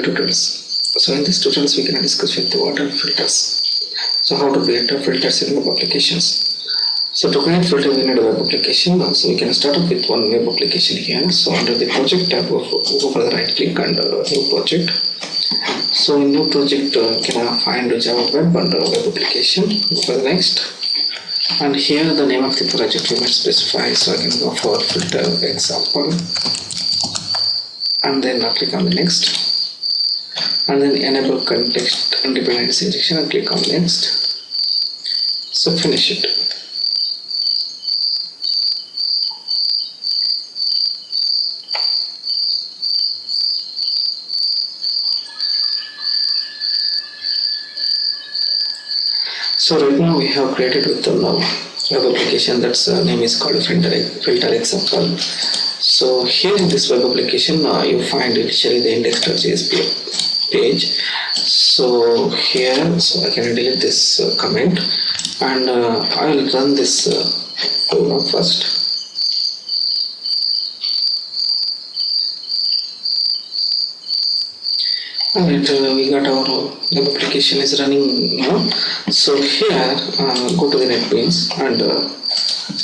tutorials. So in this tutorials we can discuss with what are filters. So how to create filters in web applications. So to create filter we need a web application. So we can start off with one web application here. So under the project tab go for the right click and new project. So in new project can find Java web and web application. Go for the next. And here the name of the project we must specify. So I can go for filter example. And then click on the next, and then enable context and dependency injection and click on next. So finish it. So right now we have created with the web application that's name is called filter example. So here in this web application you find initially the index.js page. So here, so I can delete this comment and I will run this program first. Alright, we got our web application is running now. So here go to the NetBeans and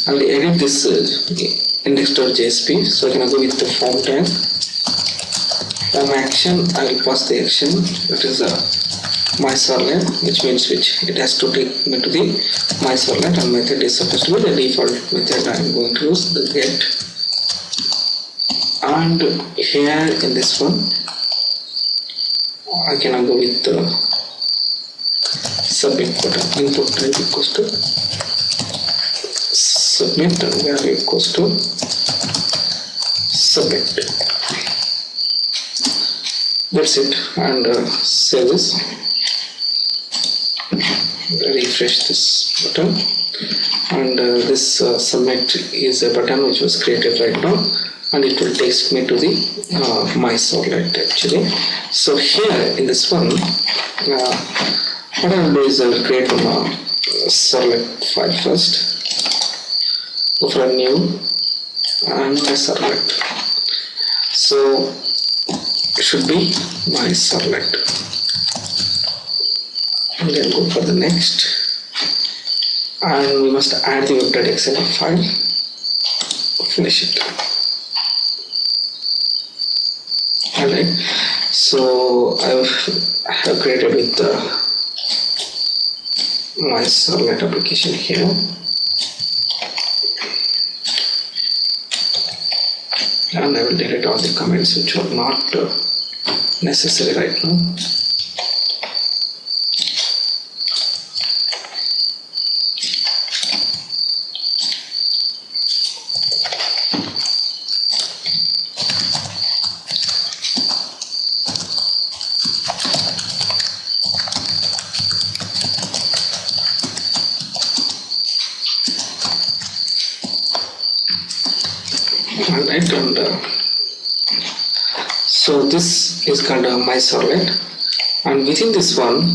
I'll edit this index.jsp. So I can go with the form tag, form action. I will pass the action, that is my servlet, which means it has to take me to the my servlet, and method is supposed to be the default method. I am going to use the get. And here in this one I can go with the submit button. Input type equals to submit and value equals to submit. That's it. And save this. Refresh this button. And this submit is a button which was created right now, and it will take me to the my servlet actually. So here in this one, what I will do is I will create a servlet file first. Go for a new and my servlet. So it should be my servlet. And then go for the next. And we must add the web.xml file. Finish it. Alright, so I have created with my servlet application here, and I will delete all the comments which are not necessary right now. Alright, and so this is called my servlet, and within this one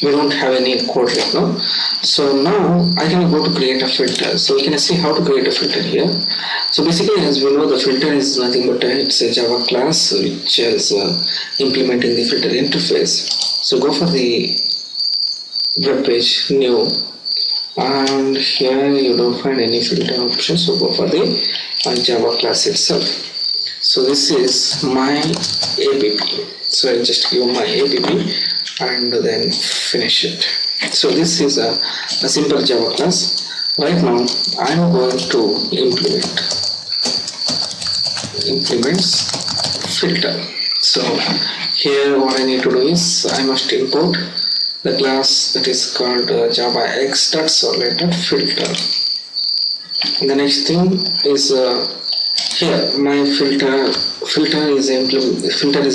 we don't have any code right now. So now I can go to create a filter. So we can see how to create a filter here. So basically, as we know, the filter is nothing but it's a Java class which is implementing the filter interface. So go for the web page, new, and here you don't find any filter option, so go for the Java class itself. So this is my app, so I just give my app and then finish it. So this is a simple Java class. Right now I am going to implements filter. So here what I need to do is I must import the class that is called Java x.servlet.filter. The next thing is here my filter is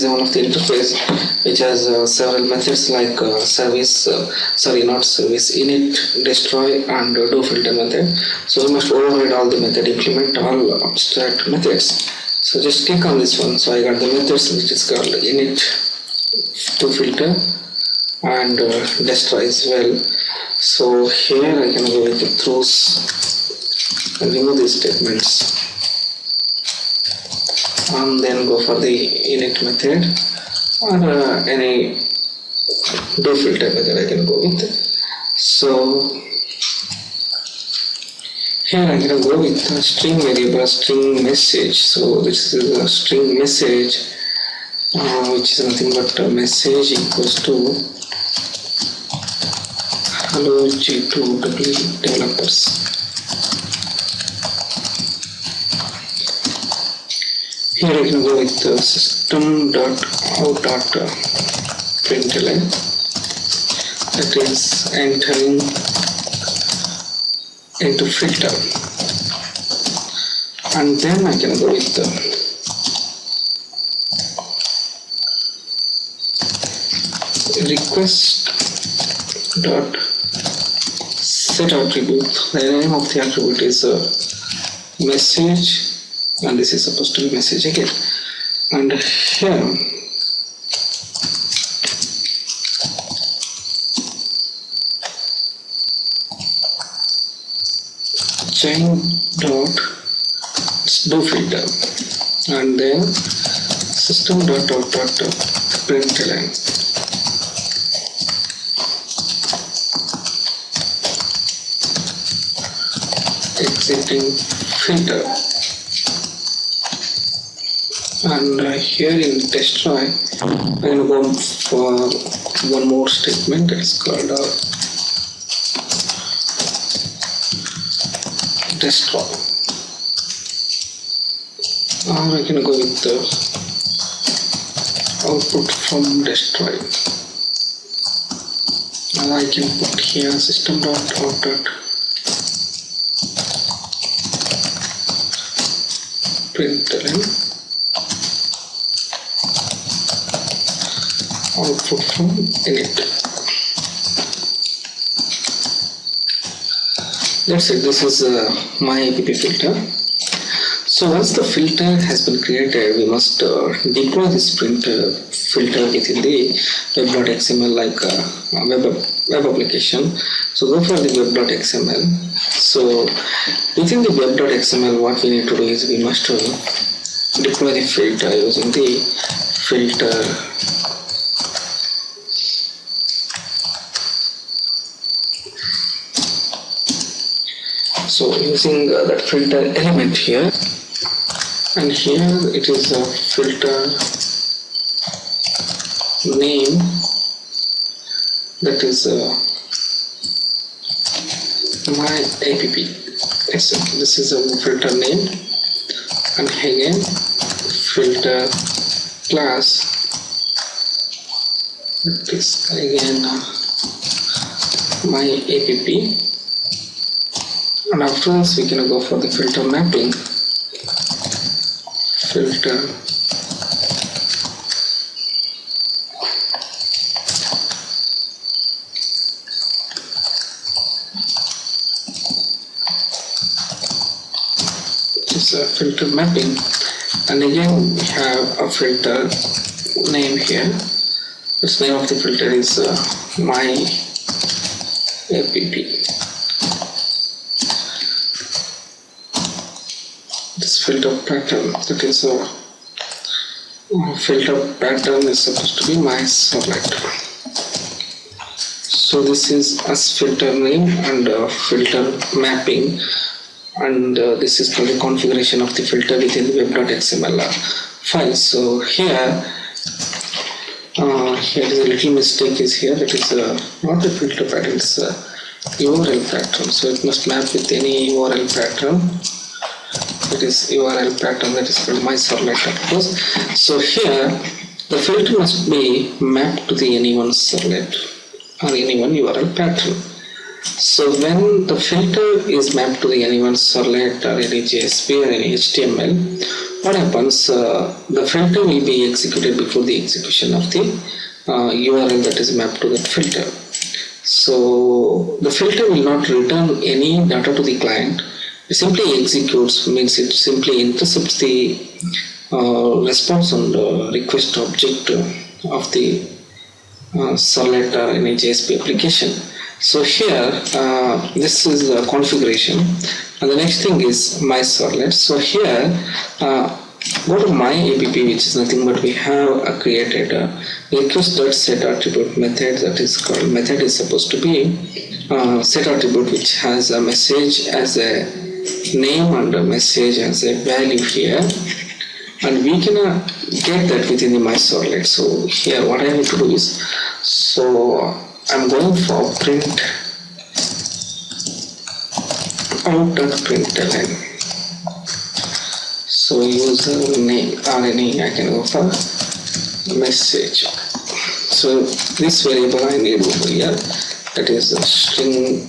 one of the interface which has several methods like init, destroy, and do filter method. So we must override all the method, implement all abstract methods. So just click on this one. So I got the methods which is called init to filter and destroy as well. So here I can go with the throws and remove these statements. and then go for the init method or any do filter method I can go with. So here I'm going to go with a string variable, string message. So this is a string message, which is nothing but a message equals to hello J2EE developers. Here I can go with system.out.println, that is entering into filter, and then I can go with the request dot set attribute. The name of the attribute is message, and this is supposed to be message again, and here chain dot do filter, and then system dot out dot println exiting filter, and here in destroy I'm going to go for one more statement that is called destroy, or I can go with the output from destroy, and I can put here system.out.println output from init. That's it. This is my app filter. So once the filter has been created, we must deploy this filter within the web.xml, like web application. So go for the web.xml. So within the web.xml, what we need to do is we must deploy the filter using the filter so using that filter element here, and here it is a filter name, that is my app. Yes, this is a filter name, and again filter class, that is again my app. And after this we can go for the filter mapping, filter is a filter mapping, and again we have a filter name here. This name of the filter is my app. This filter pattern, that is a filter pattern, is supposed to be my servlet. So this is as filter name and filter mapping, and this is the configuration of the filter within the web.xml file. So here here is a little mistake is here, that is not a filter pattern, it's a URL pattern. So it must map with any URL pattern. It is URL pattern, that is called my servlet purpose. So here the filter must be mapped to the any one servlet or any one URL pattern. So when the filter is mapped to the any one servlet or any JSP or any HTML, what happens? The filter will be executed before the execution of the URL that is mapped to that filter. So the filter will not return any data to the client. It simply executes, means it simply intercepts the response on the request object of the servlet or any JSP application. So here this is the configuration, And the next thing is my servlet. So here go to my app, which is nothing but we have created a request.set attribute method. That is called method is supposed to be set attribute which has a message as a name and a message as a value here, and we can get that within the my servlet. So here what I need to do is, so I'm going for print out and println. So user name or any, I can go for message. So this variable I need over here, that is a string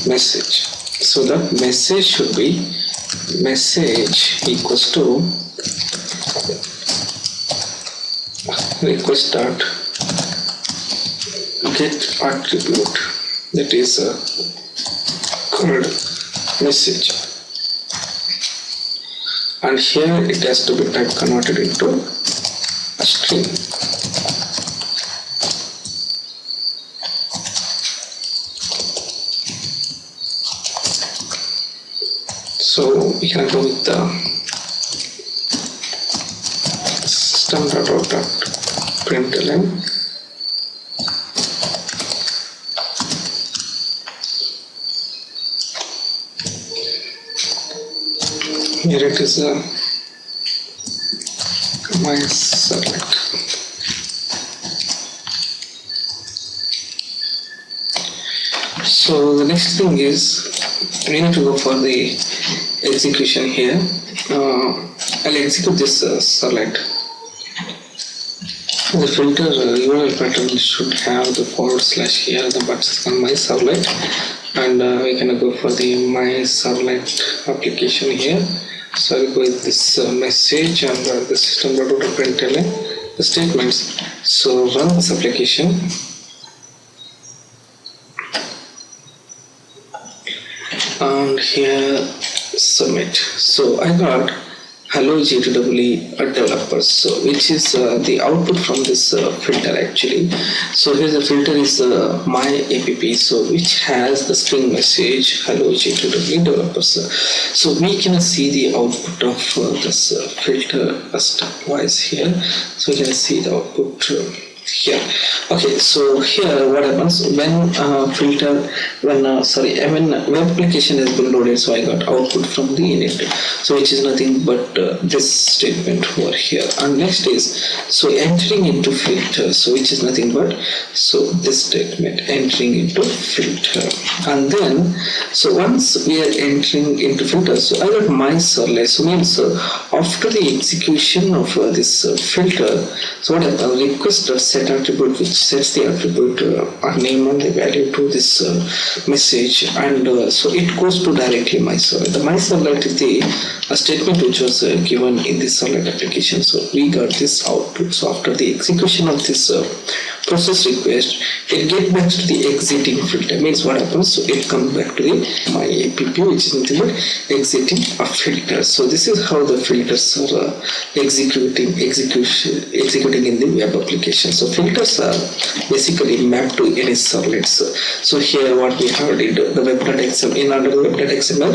message. So that message should be message equals to request dot get attribute, that is called message, and here it has to be type converted into a string. So we can go with the system.out.println. Here it is my servlet. So the next thing is we need to go for the execution here. I'll execute this servlet. The filter URL pattern should have the / here, the buttons on my servlet, and we can go for the my servlet application here. So I'll go with this message and the system.out.println the statements. So run this application. And here submit. So I got hello J2EE developers, so which is the output from this filter actually. So here the filter is my app, so which has the string message hello J2EE developers. So we can see the output of this filter stepwise here. So we can see the output here. Okay, so here what happens when when web application has been loaded, so I got output from the init, so which is nothing but this statement over here. And next is so entering into filter, so which is nothing but so this statement entering into filter. And then so once we are entering into filter, so I got my servlet. So means after the execution of this filter, so what happens, request.set attribute which sets the attribute name and the value to this message, and so it goes to directly my servlet. The my servlet is the statement which was given in this servlet application. So we got this output. So after the execution of this process request, it gets back to the exiting filter. Means what happens, so it comes back to the my app, which is nothing but exiting a filter. So this is how the filters are executing in the web application. So filters are basically mapped to any servlets. So here what we have did, the web.xml, in under the web.xml,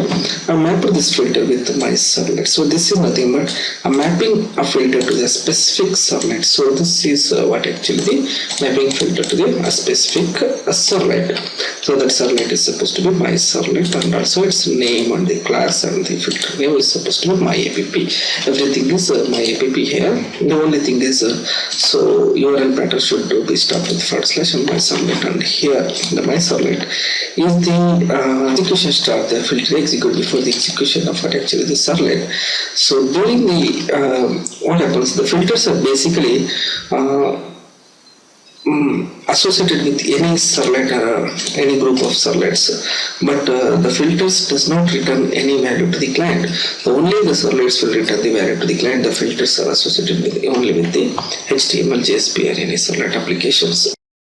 I mapped this filter with my servlet. So this is nothing but a mapping a filter to the specific servlet. So this is what actually the mapping filter to the specific servlet. So that servlet is supposed to be my servlet, and also its name and the class and the filter name is supposed to be my app. Everything is my app here. The only thing is so URL pattern should be stopped with / and my servlet, and here the my servlet is the execution start, the filter execute before the execution of what actually the servlet. So during the what happens, the filters are basically associated with any servlet or any group of servlets, but the filters does not return any value to the client. So only the servlets will return the value to the client. The filters are associated with only with the HTML, JSP or any servlet applications.